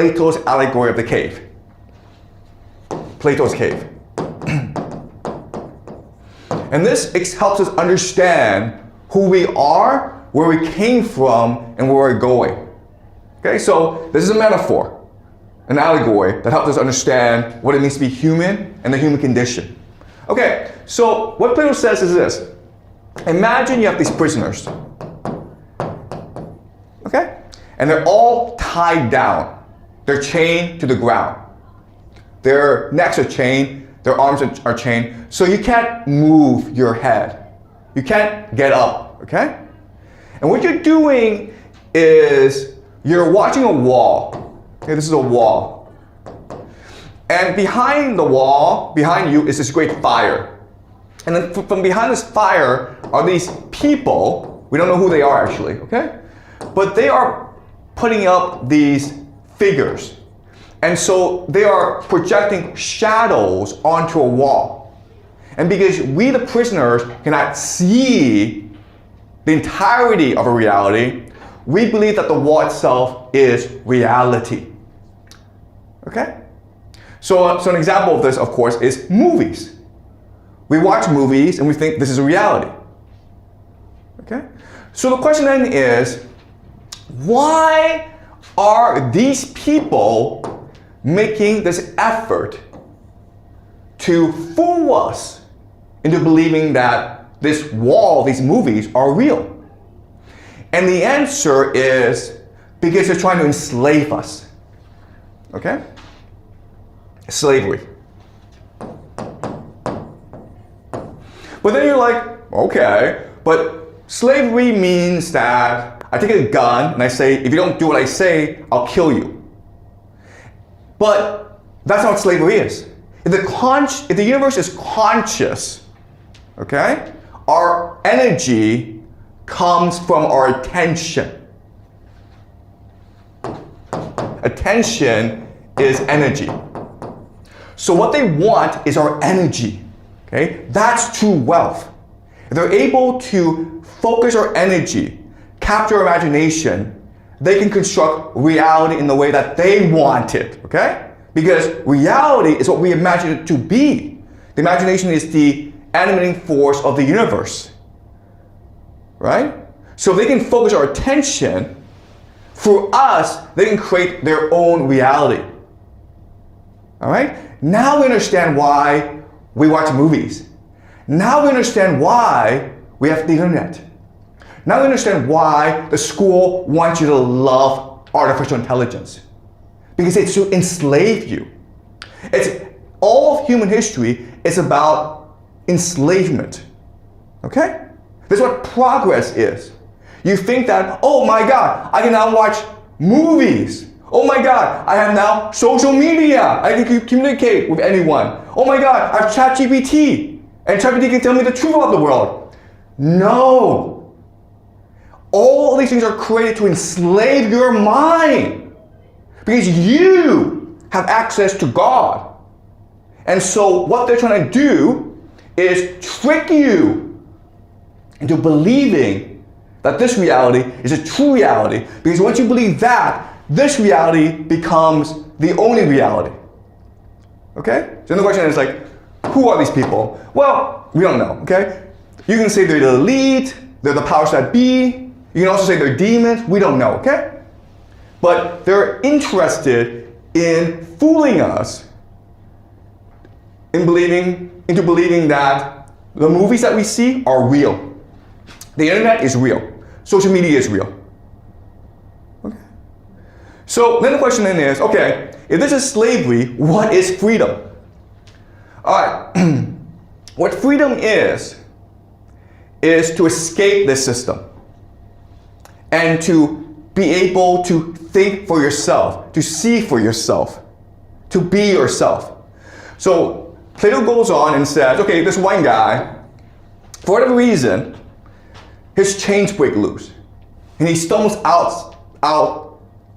Plato's Allegory of the Cave. Plato's cave. And this helps us understand who we are, where we came from, and where we're going. Okay, so this is a metaphor, an allegory that helps us understand what it means to be human and the human condition. Okay, so what Plato says is this. Imagine you have these prisoners. Okay? And they're all tied down. They're chained to the ground. Their necks are chained, their arms are chained, so you can't move your head. You can't get up, okay? And what you're doing is you're watching a wall. Okay, this is a wall. And behind the wall, behind you, is this great fire. And then from behind this fire are these people. We don't know who they are actually, okay? But they are putting up these figures. And so they are projecting shadows onto a wall. And because we, the prisoners, cannot see the entirety of a reality, we believe that the wall itself is reality. Okay? So an example of this, of course, is movies. We watch movies and we think this is a reality. Okay? So the question then is, why are these people making this effort to fool us into believing that this wall, these movies, are real? And the answer is because they're trying to enslave us. Okay? Slavery. But then you're like, okay, but slavery means that I take a gun and I say, if you don't do what I say, I'll kill you. But that's not what slavery is. If the universe is conscious, okay, our energy comes from our attention. Attention is energy. So what they want is our energy. Okay? That's true wealth. If they're able to focus our energy, capture our imagination, they can construct reality in the way that they want it. Okay? Because reality is what we imagine it to be. The imagination is the animating force of the universe. Right? So if they can focus our attention, for us, they can create their own reality. All right? Now we understand why we watch movies. Now we understand why we have the internet. Now we understand why the school wants you to love artificial intelligence. Because it's to enslave you. It's all of human history is about enslavement. Okay? This is what progress is. You think that, oh my God, I can now watch movies. Oh my God, I have now social media. I can communicate with anyone. Oh my God, I have ChatGPT. And ChatGPT can tell me the truth about the world. No. All of these things are created to enslave your mind. Because you have access to God. And so what they're trying to do is trick you into believing that this reality is a true reality. Because once you believe that, this reality becomes the only reality. Okay? So then the question is like, who are these people? Well, we don't know, okay? You can say they're the elite, they're the powers that be. You can also say they're demons. We don't know, okay? But they're interested in fooling us into believing that the movies that we see are real. The internet is real. Social media is real. Okay? So then the question then is, okay, if this is slavery, what is freedom? All right. What freedom is to escape this system and to be able to think for yourself, to see for yourself, to be yourself. So Plato goes on and says, okay, this one guy, for whatever reason, his chains break loose. And he stumbles out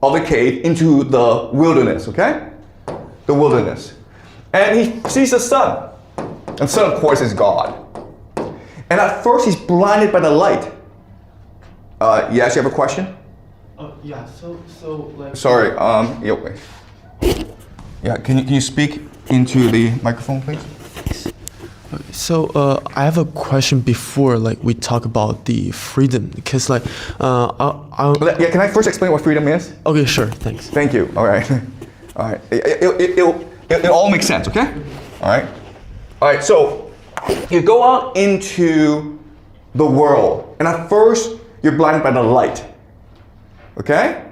of the cave into the wilderness, okay? The wilderness. And he sees the sun. And the sun, of course, is God. And at first, he's blinded by the light. Yes, you have a question? Yeah. So like. Sorry. Yeah. Can you speak into the microphone, please? So I have a question before like we talk about the freedom because like Yeah. Can I first explain what freedom is? Okay, sure. Thanks. Thank you. All right. All right. It all makes sense. Okay. All right. All right. So you go out into the world, and at first you're blinded by the light. Okay.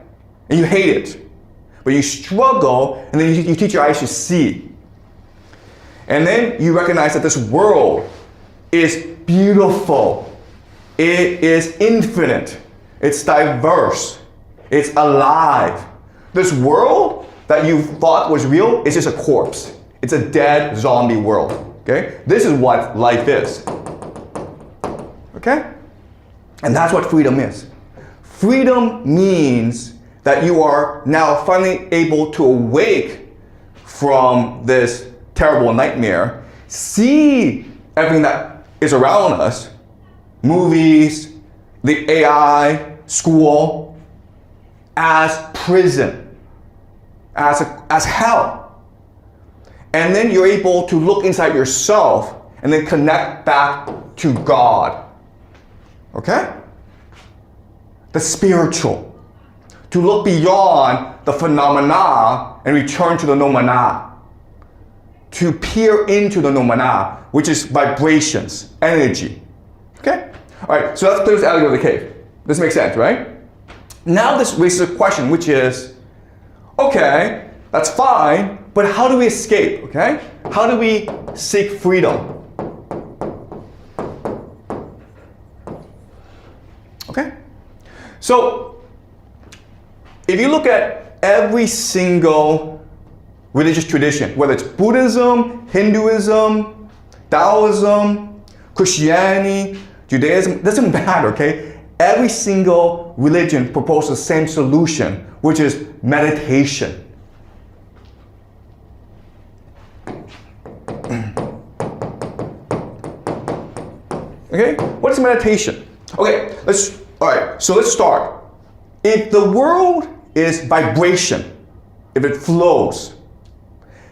And you hate it, but you struggle, and then you teach your eyes to see. And then you recognize that this world is beautiful. It is infinite. It's diverse. It's alive. This world that you thought was real is just a corpse. It's a dead zombie world. Okay? This is what life is. Okay? And that's what freedom is. Freedom means that you are now finally able to awake from this terrible nightmare, see everything that is around us, movies, the AI, school, as prison, as hell. And then you're able to look inside yourself and then connect back to God. Okay? The spiritual. To look beyond the phenomena and return to the noumena. To peer into the noumena, which is vibrations, energy. Okay? All right, so that's clear as Allegory of the cave. This makes sense, right? Now this raises a question, which is, okay, that's fine, but how do we escape, okay? How do we seek freedom? Okay? So, if you look at every single religious tradition, whether it's Buddhism, Hinduism, Taoism, Christianity, Judaism, doesn't matter, okay? Every single religion proposes the same solution, which is meditation. Okay, what is meditation? Okay, so let's start. If the world is vibration, if it flows,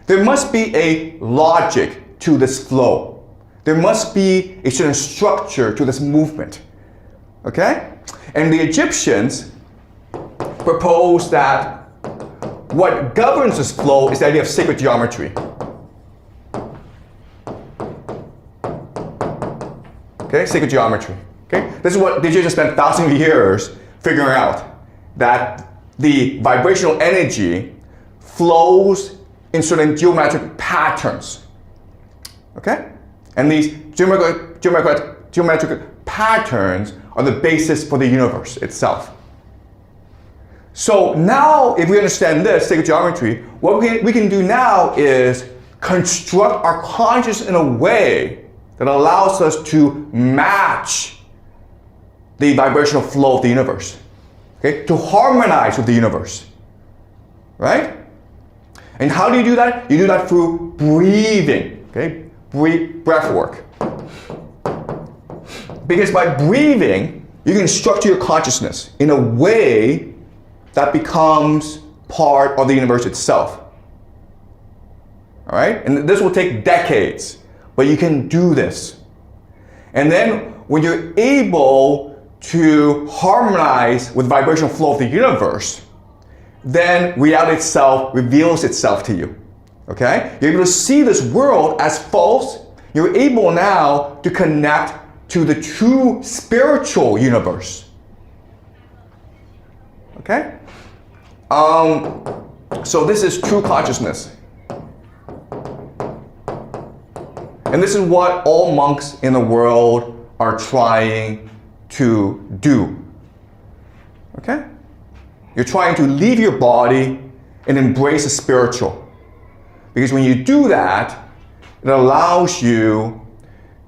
there must be a logic to this flow. There must be a certain structure to this movement. Okay? And the Egyptians proposed that what governs this flow is the idea of sacred geometry. Okay? Sacred geometry. Okay? This is what the Egyptians spent thousands of years figuring out, that the vibrational energy flows in certain geometric patterns. Okay? And these geometric patterns are the basis for the universe itself. So now, if we understand this, sacred geometry, what we can do now is construct our consciousness in a way that allows us to match the vibrational flow of the universe. Okay? To harmonize with the universe. Right? And how do you do that? You do that through breathing, okay? Breath work. Because by breathing, you can structure your consciousness in a way that becomes part of the universe itself. All right? And this will take decades, but you can do this. And then when you're able to harmonize with vibrational flow of the universe, then reality itself reveals itself to you. Okay? You're able to see this world as false. You're able now to connect to the true spiritual universe. Okay? So this is true consciousness. And this is what all monks in the world are trying to do. Okay? You're trying to leave your body and embrace the spiritual. Because when you do that, it allows you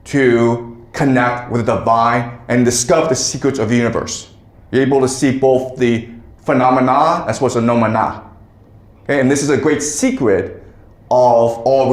to connect with the divine and discover the secrets of the universe. You're able to see both the phenomena as well as the noumena. Okay? And this is a great secret of all